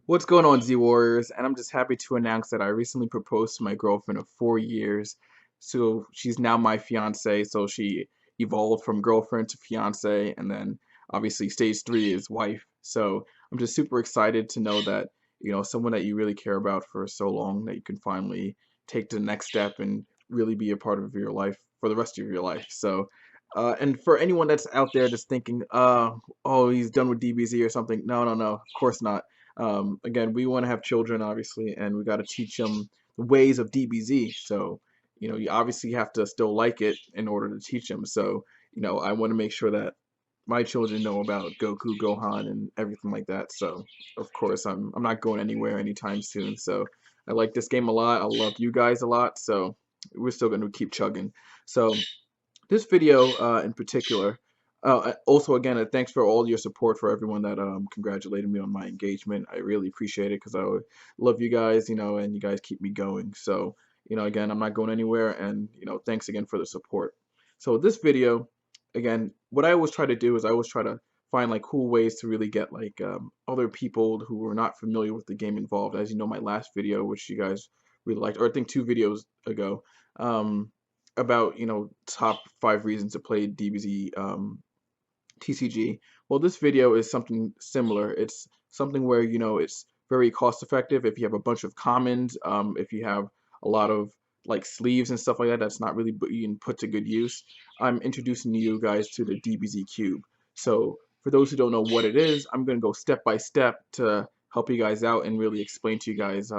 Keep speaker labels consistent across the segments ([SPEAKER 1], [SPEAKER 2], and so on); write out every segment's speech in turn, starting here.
[SPEAKER 1] What's going on, Z Warriors? And I'm just happy to announce that I recently proposed to my girlfriend of 4 years. So she's now my fiance. So she evolved from girlfriend to fiance, and then obviously stage three is wife. So I'm just super excited to know that, someone that you really care about for so long that you can finally take the next step and really be a part of your life for the rest of your life. So, and for anyone that's out there just thinking, oh, he's done with DBZ or something. No, no, no, of course not. Again, we want to have children, obviously, and we got to teach them the ways of DBZ. So, you obviously have to still like it in order to teach them. So, I want to make sure that my children know about Goku, Gohan, and everything like that. So, of course, I'm not going anywhere anytime soon. So, I like this game a lot. I love you guys a lot. So, we're still going to keep chugging. So, this video in particular. Also, again, thanks for all your support for everyone that congratulated me on my engagement. I really appreciate it because I love you guys, and you guys keep me going. So, again, I'm not going anywhere, and thanks again for the support. So this video, again, what I always try to do is I always try to find like cool ways to really get like other people who are not familiar with the game involved. As you know, my last video, which you guys really liked, or I think 2 videos ago. About top 5 reasons to play DBZ TCG. Well, this video is something similar. It's something where it's very cost effective if you have a bunch of commons, if you have a lot of like sleeves and stuff like that that's not really being put to good use. I'm introducing you guys to the DBZ cube. So for those who don't know what it is, I'm going to go step by step to help you guys out and really explain to you guys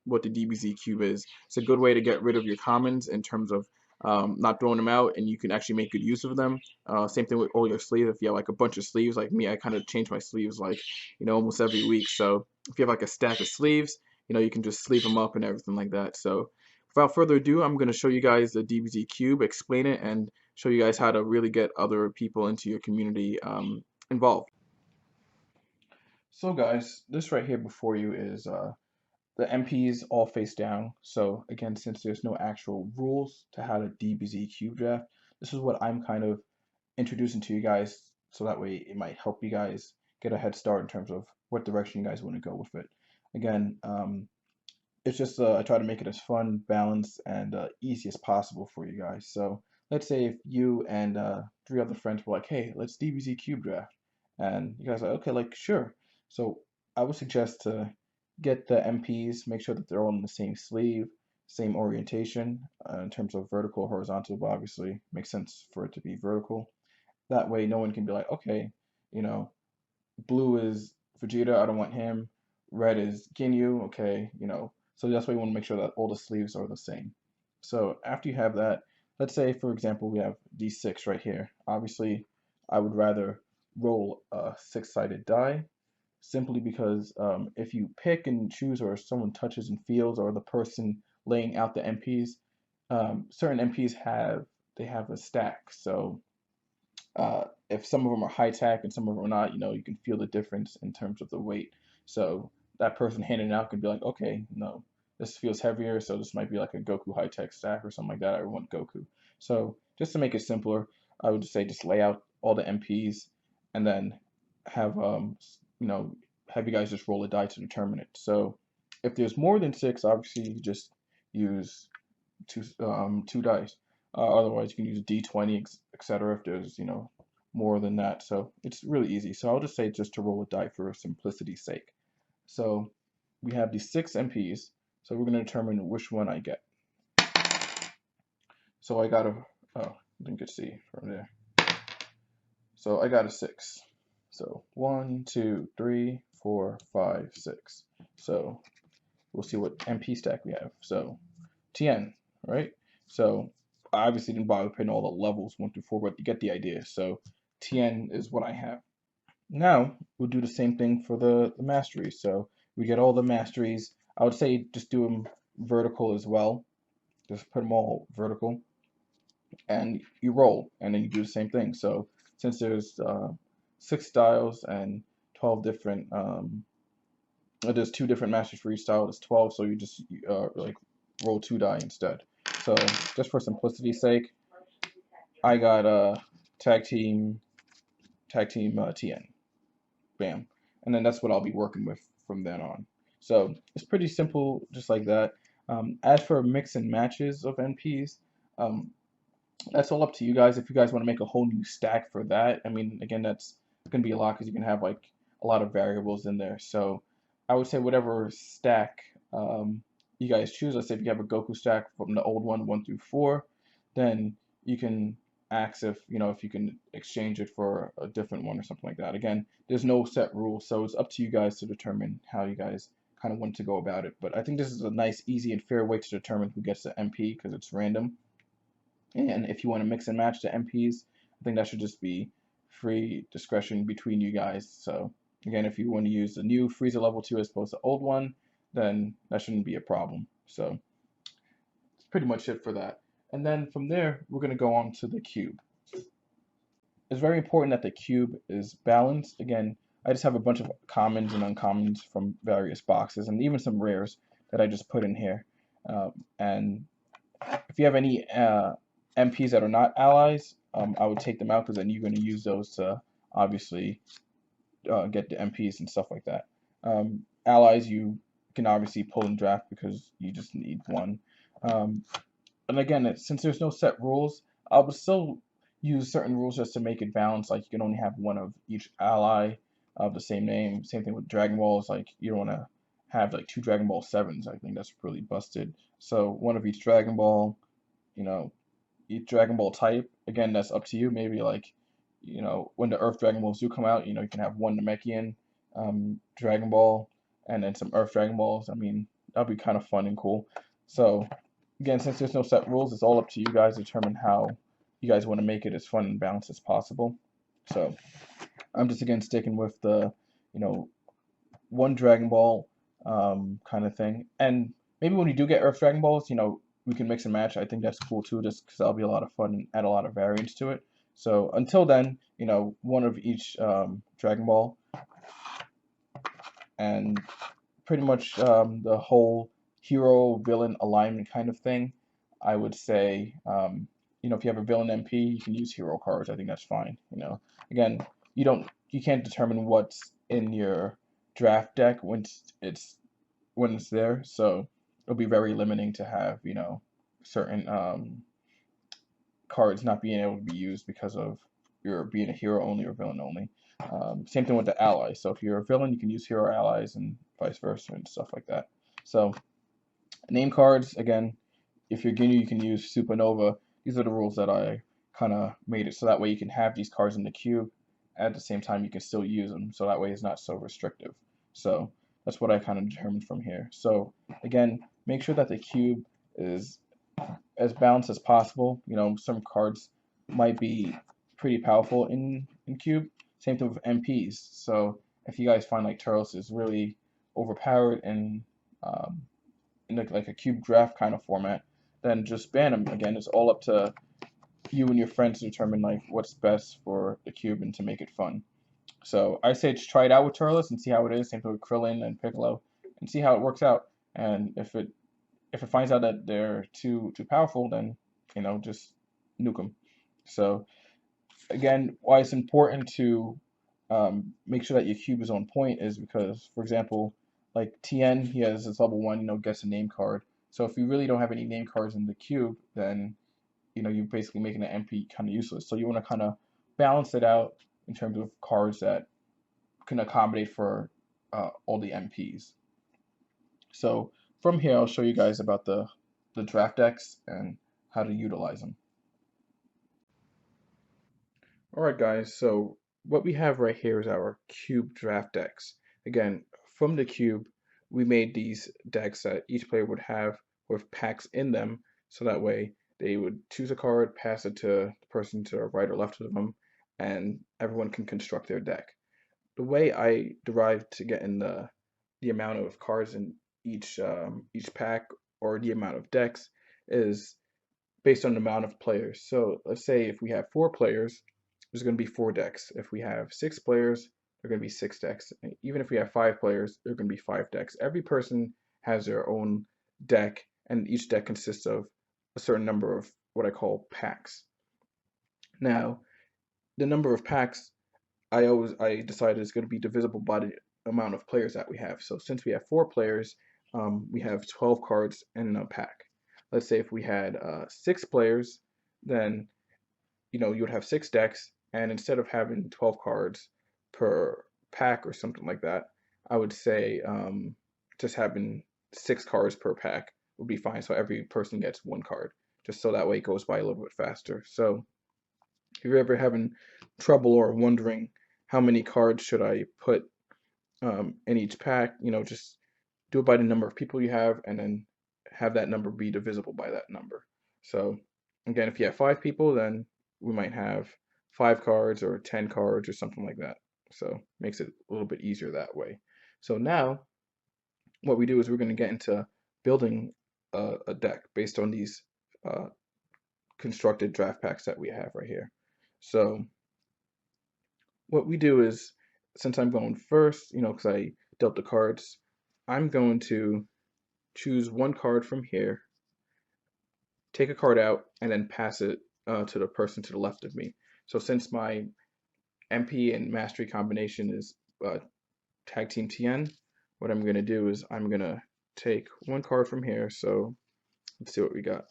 [SPEAKER 1] what the DBZ cube is. It's a good way to get rid of your commons in terms of not throwing them out, and you can actually make good use of them. Same thing with all your sleeves. If you have like a bunch of sleeves, like me, I kind of change my sleeves like almost every week. So if you have like a stack of sleeves, you can just sleeve them up and everything like that. So without further ado, I'm going to show you guys the DBZ cube, explain it, and show you guys how to really get other people into your community involved. So guys, this right here before you is the MPs all face down. So again, since there's no actual rules to how to DBZ cube draft, this is what I'm kind of introducing to you guys, so that way it might help you guys get a head start in terms of what direction you guys want to go with it. Again, it's just I try to make it as fun, balanced, and easy as possible for you guys. So let's say if you and 3 other friends were like, "Hey, let's DBZ cube draft," and you guys are like, "Okay, like sure." So I would suggest to get the MPs, make sure that they're all in the same sleeve, same orientation in terms of vertical, horizontal, but obviously makes sense for it to be vertical. That way, no one can be like, okay, you know, blue is Vegeta, I don't want him. Red is Ginyu, okay, So that's why you want to make sure that all the sleeves are the same. So after you have that, let's say, for example, we have these 6 right here. Obviously, I would rather roll a 6-sided die simply because if you pick and choose or someone touches and feels or the person laying out the MPs, certain MPs have a stack. So if some of them are high tech and some of them are not, you can feel the difference in terms of the weight. So that person handing out can be like, okay, no, this feels heavier, so this might be like a Goku high tech stack or something like that. I want Goku. So just to make it simpler, I would say just lay out all the MPs and then have you know have you guys just roll a die to determine it. So if there's more than 6, obviously you just use two dice. Otherwise, you can use D20, etc. if there's more than that. So it's really easy. So I'll just say just to roll a die for simplicity's sake. So we have these 6 MPs. So we're going to determine which one I get. So I got a didn't get C from there. So I got a 6. So 1, 2, 3, 4, 5, 6. So we'll see what MP stack we have. So Tien, right? So I obviously didn't bother putting all the levels 1 through 4, but you get the idea. So Tien is what I have. Now we'll do the same thing for the masteries. So we get all the masteries. I would say just do them vertical as well. Just put them all vertical, and you roll, and then you do the same thing. So since there's 6 styles and 12 different, there's 2 different masters for each style. It's 12, so you just like roll 2 die instead. So just for simplicity's sake, I got a tag team Tien. Bam. And then that's what I'll be working with from then on. So it's pretty simple, just like that. As for mix and matches of NPs, um, that's all up to you guys. If you guys want to make a whole new stack for that, I mean, again, that's going to be a lot because you can have like a lot of variables in there. So I would say whatever stack you guys choose. Let's say if you have a Goku stack from the old one, 1 through 4, then you can ask if if you can exchange it for a different one or something like that. Again, there's no set rule, so it's up to you guys to determine how you guys kind of want to go about it. But I think this is a nice, easy, and fair way to determine who gets the MP because it's random. And if you want to mix and match the MPs, I think that should just be free discretion between you guys. So again, if you want to use the new Freezer level 2 as opposed to old one, then that shouldn't be a problem. So that's pretty much it for that. And then from there, we're going to go on to the cube. It's very important that the cube is balanced. Again, I just have a bunch of commons and uncommons from various boxes and even some rares that I just put in here. And if you have any MPs that are not allies, I would take them out because then you're going to use those to obviously get the MPs and stuff like that. Allies you can obviously pull and draft because you just need one. Um, and again, since there's no set rules, I would still use certain rules just to make it balanced. Like you can only have one of each ally of the same name. Same thing with Dragon Balls. Like you don't want to have like 2 Dragon Ball 7s. I think that's really busted. So one of each Dragon Ball. You know, each Dragon Ball type. Again, that's up to you. Maybe like, when the Earth Dragon Balls do come out, you can have one Namekian Dragon Ball and then some Earth Dragon Balls. I mean, that'd be kind of fun and cool. So again, since there's no set rules, it's all up to you guys to determine how you guys want to make it as fun and balanced as possible. So I'm just again sticking with the, you know, one Dragon Ball kind of thing. And maybe when you do get Earth Dragon Balls, we can mix and match. I think that's cool too, just because that'll be a lot of fun and add a lot of variance to it. So until then, one of each Dragon Ball, and pretty much the whole hero villain alignment kind of thing. I would say, if you have a villain MP, you can use hero cards. I think that's fine. Again, you can't determine what's in your draft deck when it's there, so it'll be very limiting to have certain cards not being able to be used because of your being a hero only or villain only. Same thing with the allies. So if you're a villain, you can use hero allies and vice versa and stuff like that. So name cards, again, if you're Ginyu, you can use Supernova. These are the rules that I kind of made it so that way you can have these cards in the cube. At the same time, you can still use them. So that way it's not so restrictive. So that's what I kind of determined from here. So again, make sure that the cube is as balanced as possible. Some cards might be pretty powerful in cube. Same thing with MPs. So if you guys find like Turles is really overpowered um, in like a cube draft kind of format, then just ban them. Again, it's all up to you and your friends to determine like what's best for the cube and to make it fun. So I say just try it out with Turles and see how it is. Same thing with Krillin and Piccolo, and see how it works out. And if it finds out that they're too powerful, then just nuke them. So again, why it's important to make sure that your cube is on point is because, for example, like TN, he has his level 1, gets a name card. So if you really don't have any name cards in the cube, then you're basically making the MP kind of useless. So you want to kind of balance it out in terms of cards that can accommodate for all the MPs. So from here, I'll show you guys about the draft decks and how to utilize them. All right, guys, so what we have right here is our cube draft decks. Again, from the cube, we made these decks that each player would have with packs in them, so that way they would choose a card, pass it to the person to the right or left of them, and everyone can construct their deck. The way I derived to get in the amount of cards in each pack or the amount of decks is based on the amount of players. So let's say if we have 4 players, there's going to be 4 decks. If we have 6 players, there are going to be 6 decks. And even if we have 5 players, there are going to be 5 decks. Every person has their own deck, and each deck consists of a certain number of what I call packs. Now, the number of packs I decided is going to be divisible by amount of players that we have. So since we have 4 players, we have 12 cards in a pack. Let's say if we had 6 players, then you would have 6 decks, and instead of having 12 cards per pack or something like that, I would say just having 6 cards per pack would be fine. So every person gets 1 card, just so that way it goes by a little bit faster. So if you're ever having trouble or wondering how many cards should I put in each pack, just do it by the number of people you have, and then have that number be divisible by that number. So again, if you have 5 people, then we might have 5 cards or 10 cards or something like that. So makes it a little bit easier that way. So now what we do is we're going to get into building a deck based on these uh, constructed draft packs that we have right here. So what we do is, since I'm going first, because I dealt the cards, I'm going to choose 1 card from here, take a card out, and then pass it to the person to the left of me. So since my MP and Mastery combination is Tag Team TN, what I'm going to do is I'm going to take 1 card from here. So let's see what we got.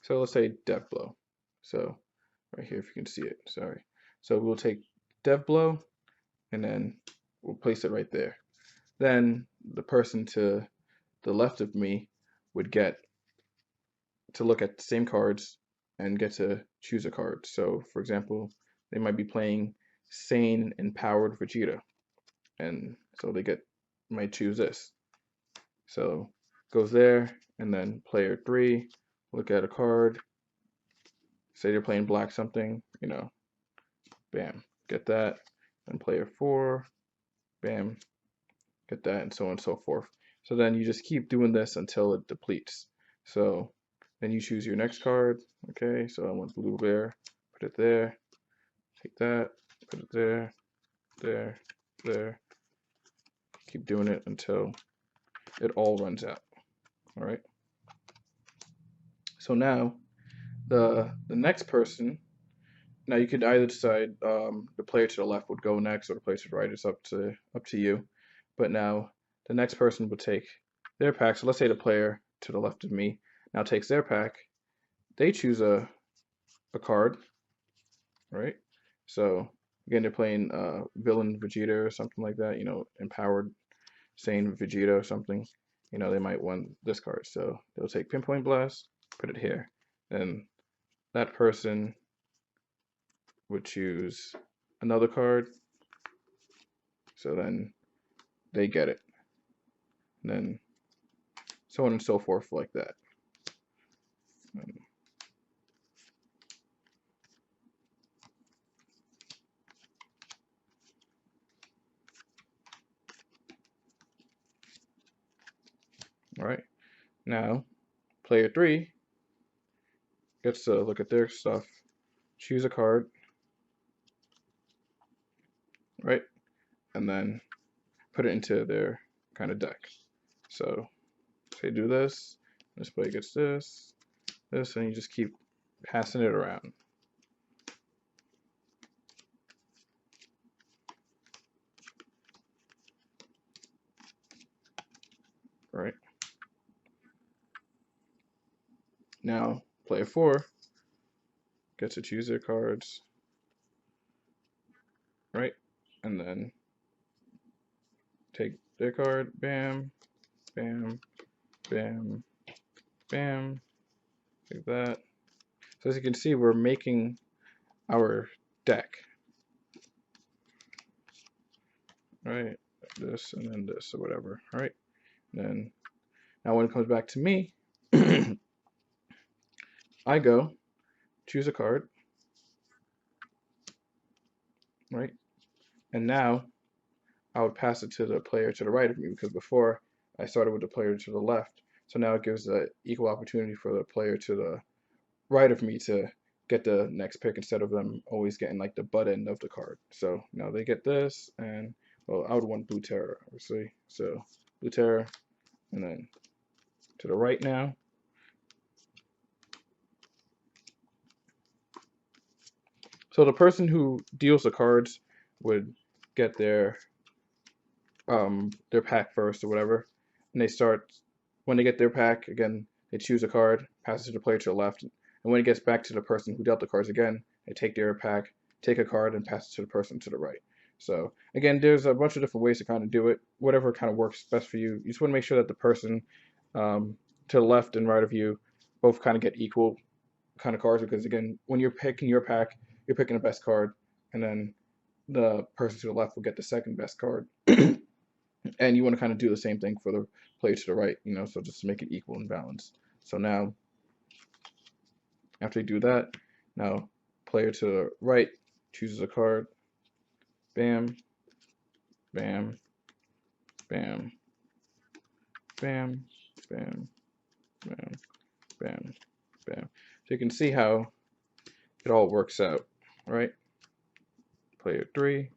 [SPEAKER 1] So let's say Dev Blow. So right here, if you can see it, sorry. So we'll take Dev Blow, and then we'll place it right there. Then the person to the left of me would get to look at the same cards and get to choose a card. So for example, they might be playing Sane Empowered Vegeta, and so they might choose this. So goes there, and then player 3 look at a card, say they're playing black something, bam, get that. And player 4, bam, get that, and so on and so forth. So then you just keep doing this until it depletes. So then you choose your next card. Okay, so I want Blue Bear, put it there, take that, put it there, there, there. Keep doing it until it all runs out. All right. So now the next person. Now you could either decide the player to the left would go next, or the player to the right. It's up to you. But now the next person would take their pack. So let's say the player to the left of me now takes their pack. They choose a card, right? So again, they're playing Villain Vegeta or something like that. Empowered Sane Vegeta or something. They might want this card. So they'll take Pinpoint Blast, put it here, and that person would choose another card. So then they get it. And then so on and so forth like that. All right. Now, player 3 gets to look at their stuff, choose a card, right? And then put it into their kind of deck. So say do this player gets this, and you just keep passing it around. Right. Now player 4 gets to choose their cards, right? And then take their card, bam, bam, bam, bam, like that. So as you can see, we're making our deck, right? This and then this or whatever, right? Then now when it comes back to me, I go choose a card, right? And now I would pass it to the player to the right of me, because before I started with the player to the left. So now it gives an equal opportunity for the player to the right of me to get the next pick, instead of them always getting like the butt end of the card. So now they get this, and well, I would want Blue Terror, obviously. So Blue Terror, and then to the right now. So the person who deals the cards would get their their pack first or whatever, and they start when they get their pack again. They choose a card, pass it to the player to the left, and when it gets back to the person who dealt the cards again, they take their pack, take a card, and pass it to the person to the right. So again, there's a bunch of different ways to kind of do it. Whatever kind of works best for you. You just want to make sure that the person to the left and right of you both kind of get equal kind of cards, because again, when you're picking your pack, you're picking the best card, and then the person to the left will get the second best card. And you want to kind of do the same thing for the player to the right, so just to make it equal and balanced. So now, after you do that, now player to the right chooses a card. Bam, bam, bam, bam, bam, bam, bam, bam. So you can see how it all works out, right? Player 3,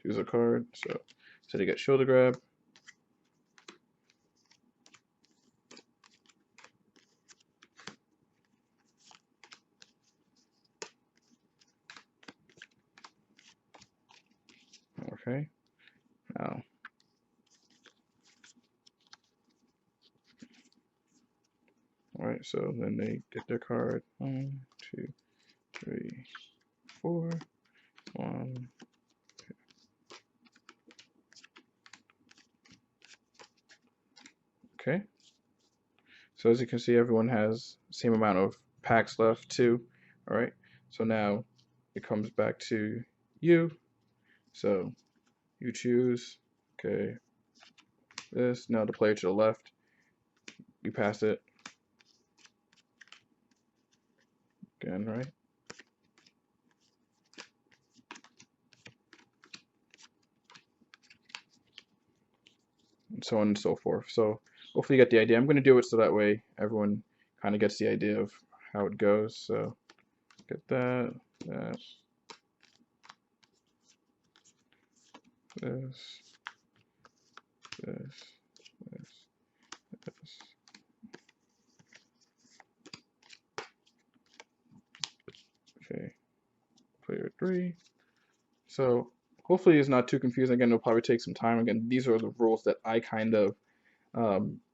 [SPEAKER 1] choose a card. So they get shoulder grab. Okay. Now, all right. So then they get their card. 1, 2, 3, 4. 1. Okay. So as you can see, everyone has the same amount of packs left too. All right. So now it comes back to you. So you choose. Okay. This. Now the player to the left. You pass it. Again, right? And so on and so forth. So hopefully you get the idea. I'm going to do it so that way everyone kind of gets the idea of how it goes. So get that, this, this, this. Okay, player 3. So hopefully it's not too confusing. Again, it'll probably take some time. Again, these are the rules that I kind of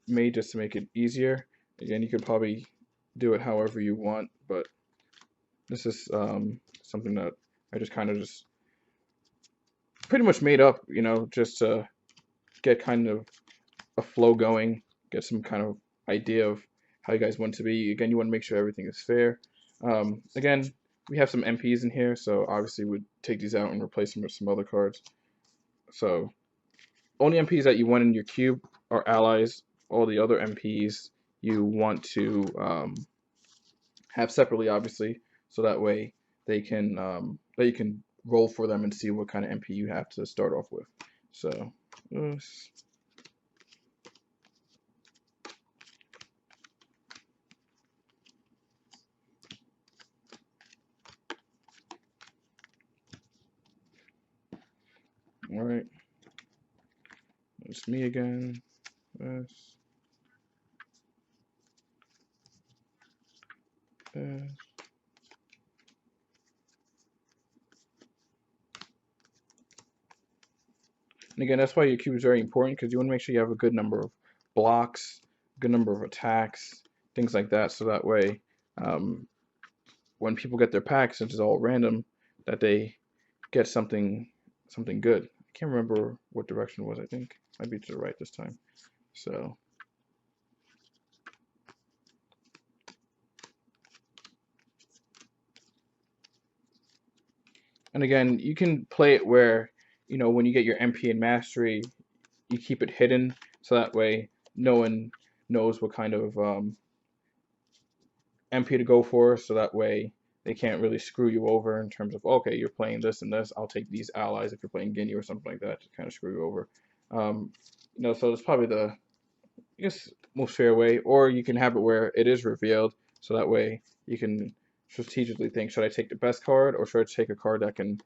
[SPEAKER 1] made just to make it easier. Again, you could probably do it however you want, but this is something that I just kind of just pretty much made up, just to get kind of a flow going, get some kind of idea of how you guys want to be. Again, you want to make sure everything is fair. Again, we have some MPs in here, so obviously we'd take these out and replace them with some other cards. So only MPs that you want in your cube are allies. All the other MPs you want to have separately, obviously, so that way they can that you can roll for them and see what kind of MP you have to start off with. So, all right, it's me again. This, this. And again, that's why your cube is very important, because you want to make sure you have a good number of blocks, a good number of attacks, things like that, so that way when people get their packs, since it's all random, that they get something good. I can't remember what direction it was. I think it might be to the right this time. So and again, you can play it where, when you get your MP and mastery, you keep it hidden, so that way no one knows what kind of MP to go for, so that way they can't really screw you over in terms of, okay, you're playing this and this, I'll take these allies if you're playing Guinea or something like that to kind of screw you over. So it's probably the, I guess, most fair way, or you can have it where it is revealed, so that way you can strategically think, should I take the best card, or should I take a card that can,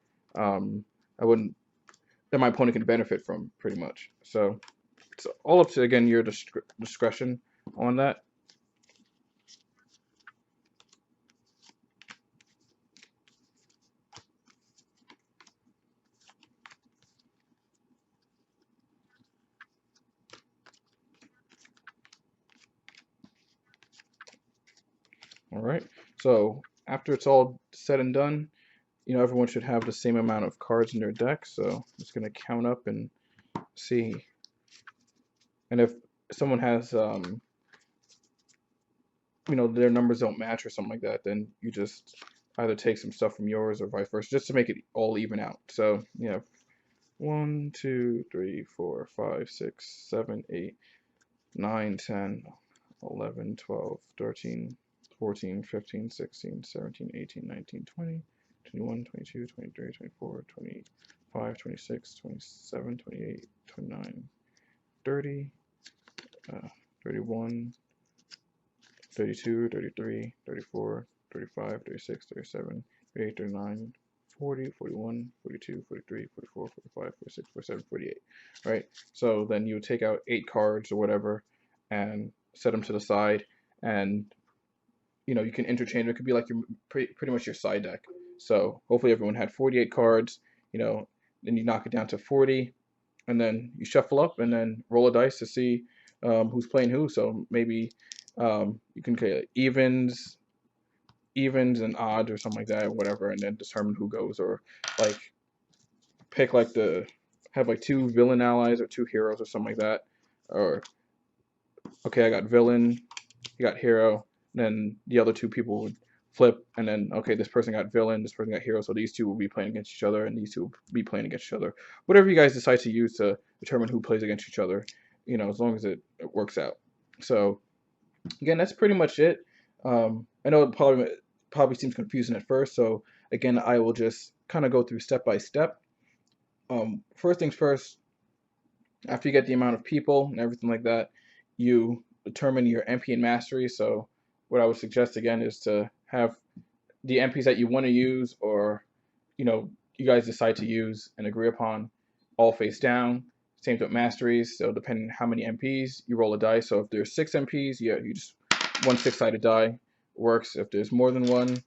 [SPEAKER 1] that my opponent can benefit from, pretty much. So it's all up to, again, your discretion on that. All right. So after it's all said and done, everyone should have the same amount of cards in their deck. So I'm just gonna count up and see. And if someone has, their numbers don't match or something like that, then you just either take some stuff from yours or vice versa, just to make it all even out. So you have 1, 2, 3, 4, 5, 6, 7, 8, 9, 10, 11, 12, 13, 14, 15, 16, 17, 18, 19, 20, 21, 22, 23, 24, 25, 26, 27, 28, 29, 30, 31, 32, 33, 34, 35, 36, 37, 38, 39, 40, 41, 42, 43, 44, 45, 46, 47, 48. Right? So then you would take out 8 cards or whatever and set them to the side, and you can interchange. It could be like your pretty much your side deck. So hopefully everyone had 48 cards. Then you knock it down to 40, and then you shuffle up and then roll a dice to see who's playing who. So maybe you can get evens and odds or something like that, whatever, and then determine who goes, or like pick like have like 2 villain allies or 2 heroes or something like that. Or okay, I got villain, you got hero, then the other 2 people would flip, and then okay, this person got villain, this person got hero, so these 2 will be playing against each other, and these 2 will be playing against each other. Whatever you guys decide to use to determine who plays against each other, as long as it works out. So again, that's pretty much it. I know it probably seems confusing at first, so again, I will just kind of go through step by step. First things first, after you get the amount of people and everything like that, you determine your MP and mastery. So what I would suggest again is to have the MPs that you want to use, or you guys decide to use and agree upon, all face down. Same with masteries. So depending on how many MPs, you roll a dice. So if there's 6 MPs, you just one 6-sided die works. If there's more than one,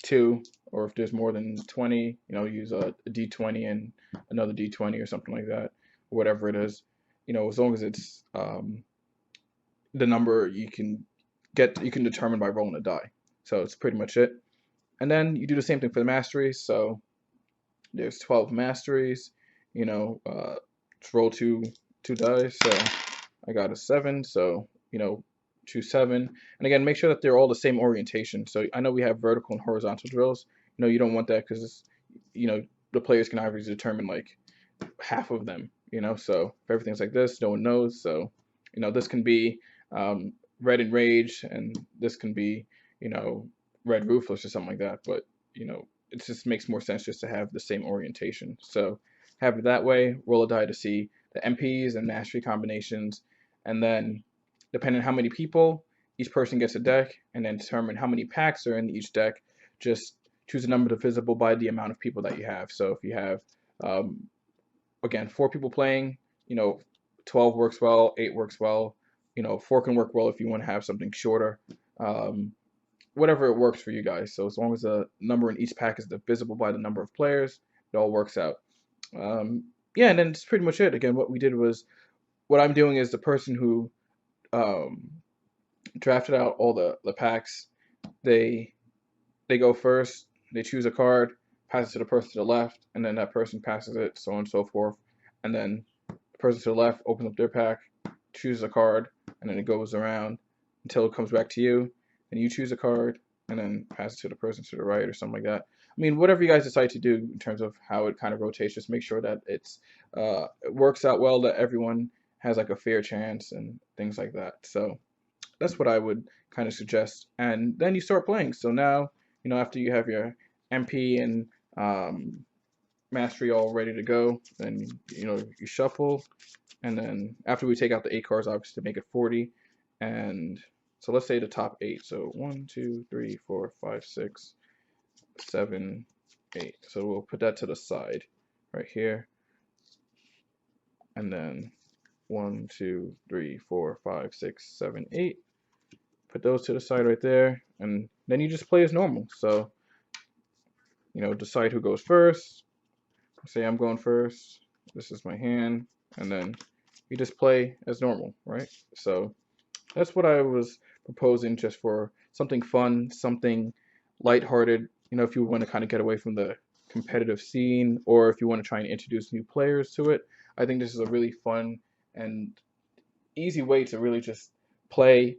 [SPEAKER 1] 2, or if there's more than 20, use a D20 and another D20 or something like that, whatever it is. As long as it's the number you can determine by rolling a die. So it's pretty much it. And then you do the same thing for the masteries. So there's 12 masteries. Just roll two dice. So I got a 7. So choose 7. And again, make sure that they're all the same orientation. So I know we have vertical and horizontal drills. You don't want that because the players can obviously determine like half of them. So if everything's like this, no one knows. So this can be red enraged, and this can be red ruthless or something like that. But it just makes more sense just to have the same orientation. So have it that way. Roll a die to see the MPs and mastery combinations, and then depending on how many people, each person gets a deck, and then determine how many packs are in each deck. Just choose a number divisible by the amount of people that you have. So if you have again 4 people playing, 12 works well, 8 works well, 4 can work well if you want to have something shorter. Whatever it works for you guys. So as long as the number in each pack is divisible by the number of players, it all works out. Yeah, and then it's pretty much it. Again, what I'm doing is the person who drafted out all the packs, they go first, they choose a card, pass it to the person to the left, and then that person passes it, so on and so forth. And then the person to the left opens up their pack, chooses a card, and then it goes around until it comes back to you, and you choose a card, and then pass it to the person to the right or something like that. I mean, whatever you guys decide to do in terms of how it kind of rotates, just make sure that it works out well, that everyone has like a fair chance and things like that. So that's what I would kind of suggest. And then you start playing. So now, after you have your MP and mastery all ready to go, then you shuffle, and then after we take out the 8 cards, obviously to make it 40, and so let's say the top 8. So 1, 2, 3, 4, 5, 6, 7, 8. So we'll put that to the side right here, and then 1, 2, 3, 4, 5, 6, 7, 8. Put those to the side right there, and then you just play as normal. So decide who goes first. Say I'm going first. This is my hand, and then you just play as normal, right? So that's what I was proposing, just for something fun, something lighthearted. If you want to kind of get away from the competitive scene, or if you want to try and introduce new players to it, I think this is a really fun and easy way to really just play.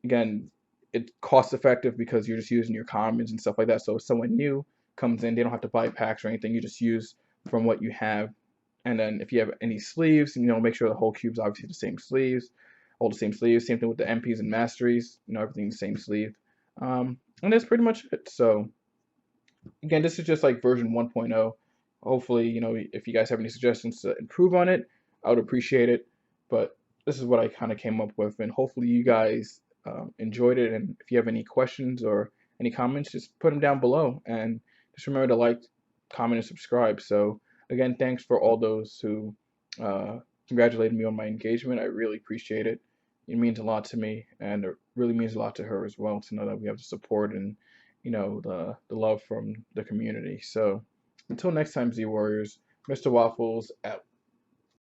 [SPEAKER 1] Again, it's cost effective because you're just using your commons and stuff like that. So if someone new comes in, they don't have to buy packs or anything. You just use from what you have. And then if you have any sleeves, make sure the whole cube's obviously the same sleeves, all the same sleeves. Same thing with the MPs and masteries, everything the same sleeve. And that's pretty much it. So again, this is just like version 1.0. Hopefully, if you guys have any suggestions to improve on it, I would appreciate it. But this is what I kind of came up with, and hopefully you guys enjoyed it. And if you have any questions or any comments, just put them down below. And just remember to like, comment, and subscribe. So again, thanks for all those who congratulated me on my engagement. I really appreciate it. It means a lot to me, and it really means a lot to her as well to know that we have the support and the love from the community. So until next time, Z Warriors, Mr. Waffles out.